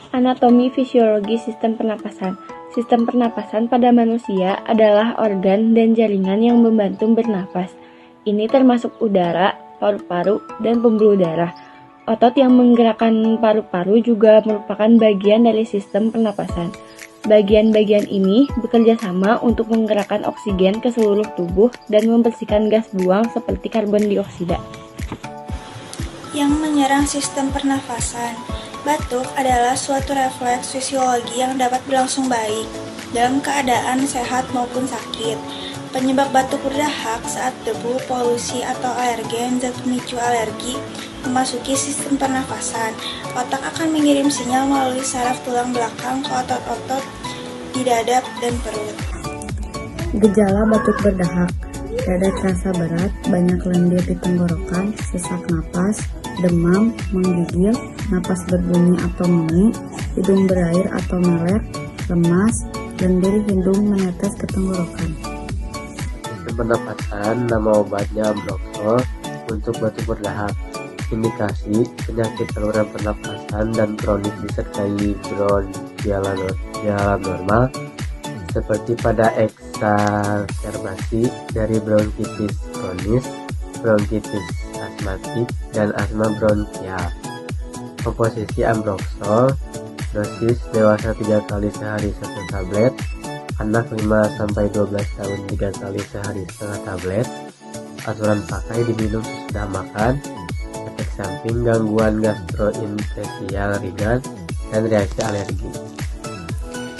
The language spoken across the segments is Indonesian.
Anatomi fisiologi sistem pernapasan. Sistem pernapasan pada manusia adalah organ dan jaringan yang membantu bernapas. Ini termasuk udara, paru-paru, dan pembuluh darah. Otot yang menggerakkan paru-paru juga merupakan bagian dari sistem pernapasan. Bagian-bagian ini bekerja sama untuk menggerakkan oksigen ke seluruh tubuh dan membersihkan gas buang seperti karbon dioksida. Yang menyerang sistem pernafasan. Batuk adalah suatu refleks fisiologi yang dapat berlangsung baik dalam keadaan sehat maupun sakit. Penyebab batuk berdahak saat debu, polusi, atau alergen zat pemicu alergi memasuki sistem pernafasan. Otak akan mengirim sinyal melalui saraf tulang belakang ke otot-otot di dada dan perut. Gejala batuk berdahak. Dada terasa berat, banyak lendir di tenggorokan, sesak napas, demam, menggigil, napas berbunyi atau mengi, hidung berair atau meler, lemas, lendir hidung menetes ke tenggorokan. Sistem pernapasan, nama obatnya Ambroxol untuk batuk berdahak. Indikasi penyakit saluran pernapasan dan kronik disertai bronkial normal seperti pada eksacerbasi dari bronkitis kronis, bronkitis asmatik, dan asma bronkial. Komposisi Ambroxol, dosis dewasa 3 kali sehari 1 tablet, anak 5-12 tahun 3 kali sehari setengah tablet. Aturan pakai diminum sesudah makan. Efek samping gangguan gastrointestinal ringan dan reaksi alergi.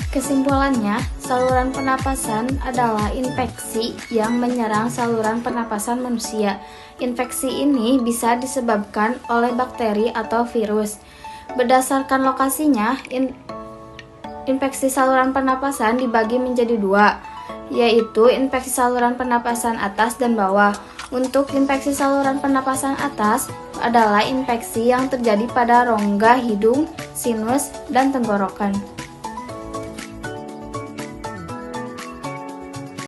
Kesimpulannya, saluran pernapasan adalah infeksi yang menyerang saluran pernapasan manusia. Infeksi ini bisa disebabkan oleh bakteri atau virus. Berdasarkan lokasinya, infeksi saluran pernapasan dibagi menjadi dua, yaitu infeksi saluran pernapasan atas dan bawah. Untuk infeksi saluran pernapasan atas adalah infeksi yang terjadi pada rongga hidung, sinus, dan tenggorokan.